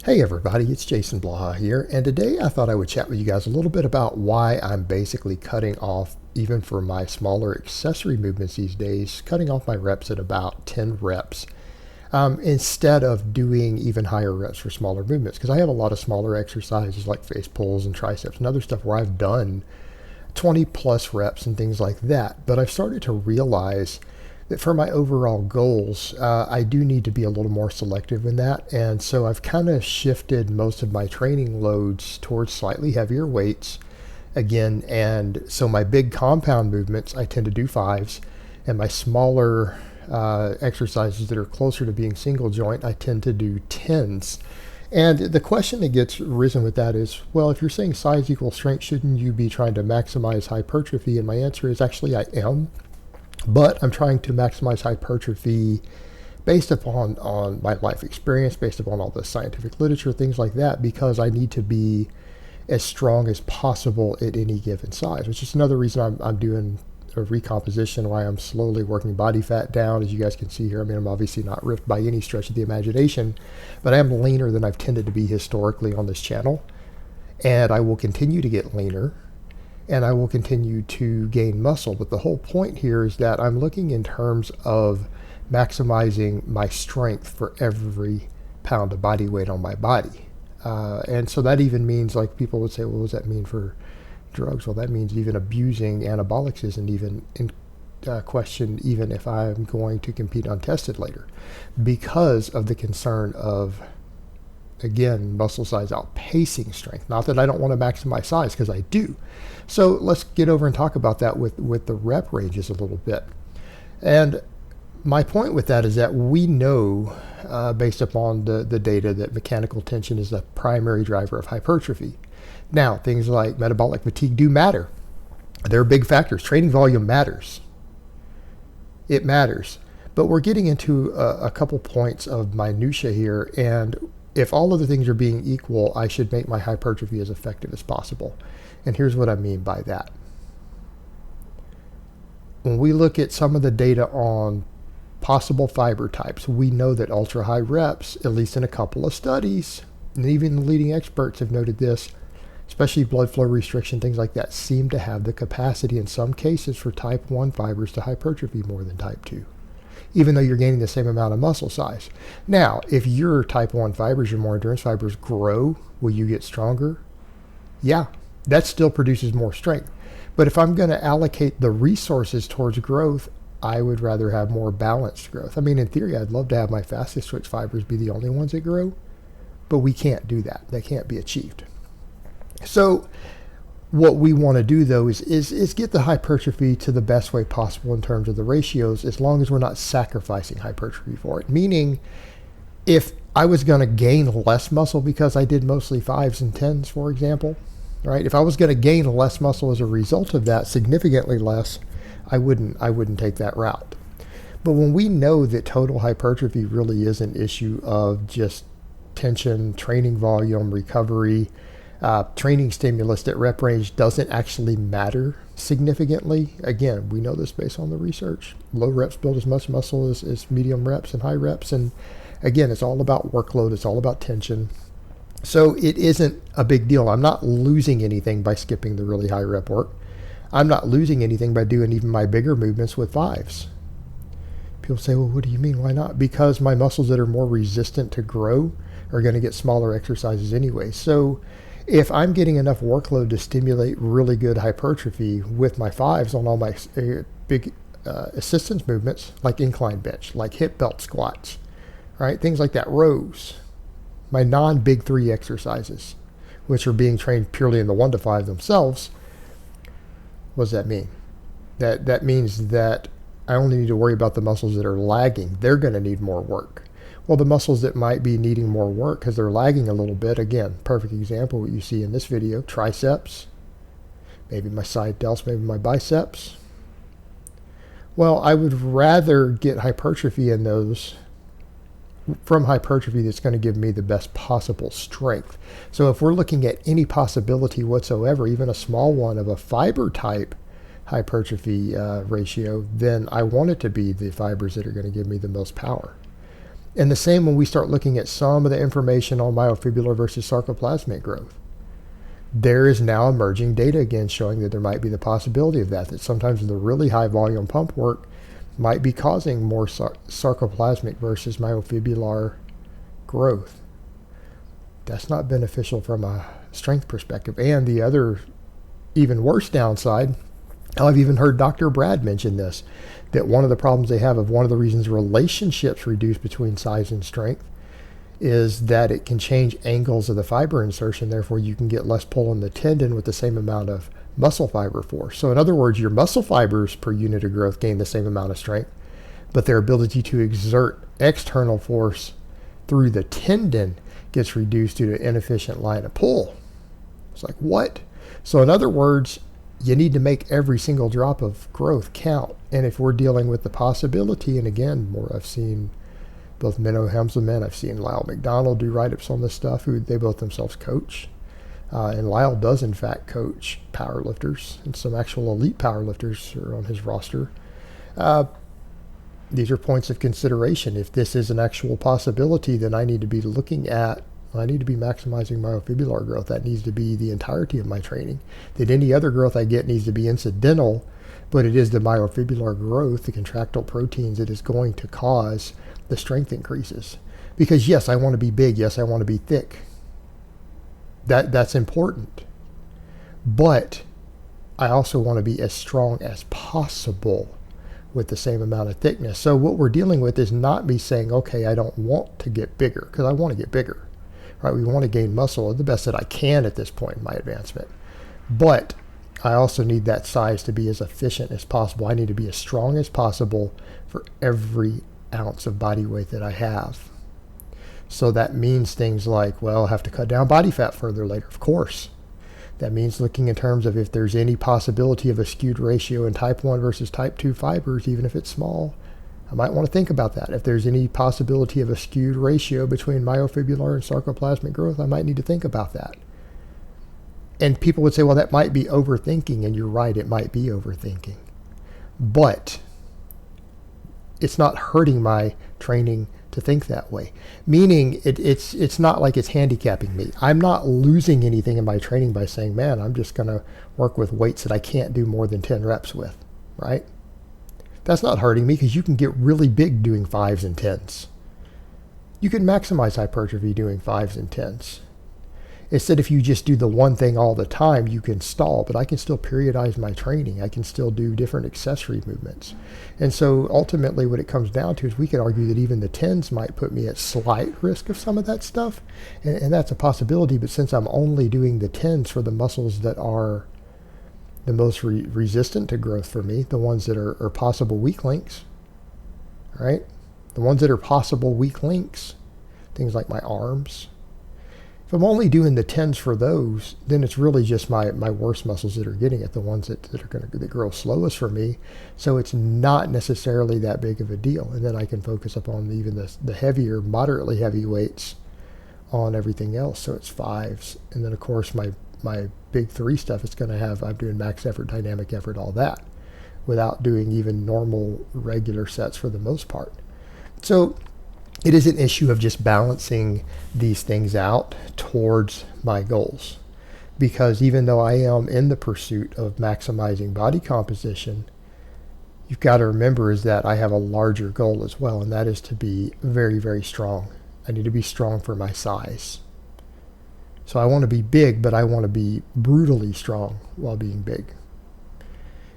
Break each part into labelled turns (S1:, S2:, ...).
S1: Hey everybody, it's Jason Blaha here, and today I thought I would chat with you guys a little bit about why I'm basically cutting off, even for my smaller accessory movements these days, cutting off my reps at about 10 reps instead of doing even higher reps for smaller movements. Because I have a lot of smaller exercises like face pulls and triceps and other stuff where I've done 20 plus reps and things like that. But I've started to realize that for my overall goals, I do need to be a little more selective in that. And so I've kind of shifted most of my training loads towards slightly heavier weights again. And so my big compound movements, I tend to do fives, and my smaller exercises that are closer to being single joint, I tend to do tens. And the question that gets risen with that is, well, if you're saying size equals strength, shouldn't you be trying to maximize hypertrophy? And my answer is actually I am. But I'm trying to maximize hypertrophy based upon my life experience, based upon all the scientific literature, things like that, because I need to be as strong as possible at any given size, which is another reason I'm doing a recomposition, why I'm slowly working body fat down. As you guys can see here, I mean, I'm obviously not ripped by any stretch of the imagination, but I am leaner than I've tended to be historically on this channel, and I will continue to get leaner. And I will continue to gain muscle. But the whole point here is that I'm looking in terms of maximizing my strength for every pound of body weight on my body. And so that even means, like, people would say, well, what does that mean for drugs? Well, that means even abusing anabolics isn't even in question, even if I'm going to compete untested later, because of the concern of, again, muscle size outpacing strength. Not that I don't want to maximize size, because I do. So let's get over and talk about that with the rep ranges a little bit. And my point with that is that we know, based upon the data, that mechanical tension is the primary driver of hypertrophy. Now, things like metabolic fatigue do matter. They're big factors. Training volume matters. It matters. But we're getting into a couple points of minutia here, and if all other things are being equal, I should make my hypertrophy as effective as possible. And here's what I mean by that. When we look at some of the data on possible fiber types, we know that ultra high reps, at least in a couple of studies, and even the leading experts have noted this, especially blood flow restriction, things like that, seem to have the capacity in some cases for type 1 fibers to hypertrophy more than type 2. Even though you're gaining the same amount of muscle size. Now, if your type 1 fibers, your more endurance fibers grow, will you get stronger? Yeah, that still produces more strength. But if I'm going to allocate the resources towards growth, I would rather have more balanced growth. I mean, in theory, I'd love to have my fastest twitch fibers be the only ones that grow, but we can't do that. That can't be achieved. So what we want to do, though, is get the hypertrophy to the best way possible in terms of the ratios, as long as we're not sacrificing hypertrophy for it. Meaning, if I was going to gain less muscle because I did mostly 5s and 10s, for example, right? If I was going to gain less muscle as a result of that, significantly less, I wouldn't take that route. But when we know that total hypertrophy really is an issue of just tension, training volume, recovery, training stimulus, that rep range doesn't actually matter significantly. Again, we know this based on the research. Low reps build as much muscle as medium reps and high reps. And again, it's all about workload. It's all about tension. So it isn't a big deal. I'm not losing anything by skipping the really high rep work. I'm not losing anything by doing even my bigger movements with 5s. People say, well, what do you mean? Why not? Because my muscles that are more resistant to grow are going to get smaller exercises anyway. So if I'm getting enough workload to stimulate really good hypertrophy with my 5s on all my big assistance movements, like incline bench, like hip belt squats, right? Things like that, rows, my non-big 3 exercises, which are being trained purely in the 1 to 5 themselves. What does that mean? That means that I only need to worry about the muscles that are lagging. They're going to need more work. Well, the muscles that might be needing more work because they're lagging a little bit, again, perfect example what you see in this video, triceps, maybe my side delts, maybe my biceps. Well, I would rather get hypertrophy in those from hypertrophy that's going to give me the best possible strength. So if we're looking at any possibility whatsoever, even a small one of a fiber type hypertrophy ratio, then I want it to be the fibers that are going to give me the most power. And the same when we start looking at some of the information on myofibular versus sarcoplasmic growth. There is now emerging data again showing that there might be the possibility of that sometimes the really high volume pump work might be causing more sarcoplasmic versus myofibular growth. That's not beneficial from a strength perspective. And the other even worse downside, I've even heard Dr. Brad mention this, that one of the problems they have, of one of the reasons relationships reduce between size and strength, is that it can change angles of the fiber insertion. Therefore, you can get less pull on the tendon with the same amount of muscle fiber force. So in other words, your muscle fibers per unit of growth gain the same amount of strength, but their ability to exert external force through the tendon gets reduced due to inefficient line of pull. It's like, what? So in other words, you need to make every single drop of growth count. And if we're dealing with the possibility, and again, more I've seen both Menno Hemselman, I've seen Lyle McDonald do write-ups on this stuff, who they both themselves coach. And Lyle does, in fact, coach powerlifters, and some actual elite powerlifters are on his roster. These are points of consideration. If this is an actual possibility, then I need to be looking at, I need to be maximizing myofibular growth. That needs to be the entirety of my training. That any other growth I get needs to be incidental, but it is the myofibular growth, the contractile proteins, that is going to cause the strength increases. Because yes, I want to be big. Yes, I want to be thick. That's important. But I also want to be as strong as possible with the same amount of thickness. So what we're dealing with is not me saying, okay, I don't want to get bigger, because I want to get bigger. Right? We want to gain muscle the best that I can at this point in my advancement. But I also need that size to be as efficient as possible. I need to be as strong as possible for every ounce of body weight that I have. So that means things like, well, I'll have to cut down body fat further later, of course. That means looking in terms of if there's any possibility of a skewed ratio in type 1 versus type 2 fibers, even if it's small, I might want to think about that. If there's any possibility of a skewed ratio between myofibular and sarcoplasmic growth, I might need to think about that. And people would say, well, that might be overthinking, and you're right, it might be overthinking. But it's not hurting my training to think that way. Meaning it's not like it's handicapping me. I'm not losing anything in my training by saying, man, I'm just going to work with weights that I can't do more than 10 reps with, right? That's not hurting me, because you can get really big doing 5s and 10s. You can maximize hypertrophy doing 5s and 10s. Instead, if you just do the one thing all the time, you can stall, but I can still periodize my training. I can still do different accessory movements. And so ultimately what it comes down to is we could argue that even the 10s might put me at slight risk of some of that stuff. And that's a possibility, but since I'm only doing the 10s for the muscles that are the most resistant to growth for me, the ones that are possible weak links, right? The ones that are possible weak links, things like my arms. If I'm only doing the 10s for those, then it's really just my worst muscles that are getting it, the ones that grow slowest for me. So it's not necessarily that big of a deal. And then I can focus upon even the heavier, moderately heavy weights on everything else. So it's 5s. And then, of course, my big 3 stuff is going to have, I'm doing max effort, dynamic effort, all that, without doing even normal, regular sets for the most part. So it is an issue of just balancing these things out towards my goals. Because even though I am in the pursuit of maximizing body composition, you've got to remember is that I have a larger goal as well, and that is to be very, very strong. I need to be strong for my size. So I want to be big, but I want to be brutally strong while being big.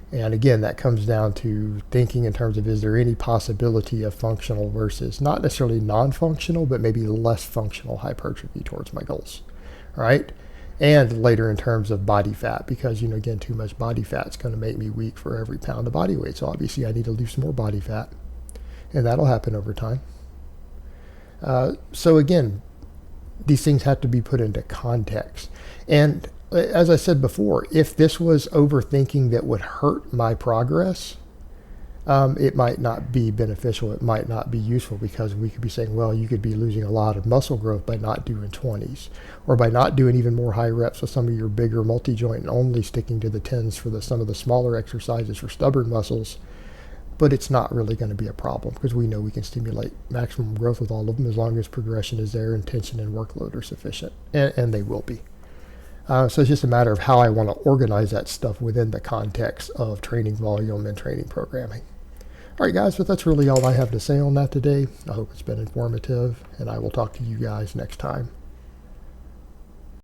S1: And again, that comes down to thinking in terms of, is there any possibility of functional versus not necessarily non-functional, but maybe less functional hypertrophy towards my goals, right? And later in terms of body fat, because, again, too much body fat is going to make me weak for every pound of body weight. So obviously I need to lose some more body fat, and that'll happen over time. So again, these things have to be put into context. And as I said before, if this was overthinking that would hurt my progress, it might not be beneficial. It might not be useful, because we could be saying, well, you could be losing a lot of muscle growth by not doing 20s, or by not doing even more high reps with some of your bigger multi-joint and only sticking to the 10s for some of the smaller exercises for stubborn muscles. but it's not really going to be a problem because we know we can stimulate maximum growth with all of them as long as progression is there and tension and workload are sufficient, and they will be. So it's just a matter of how I want to organize that stuff within the context of training volume and training programming. All right, guys, but that's really all I have to say on that today. I hope it's been informative, and I will talk to you guys next time.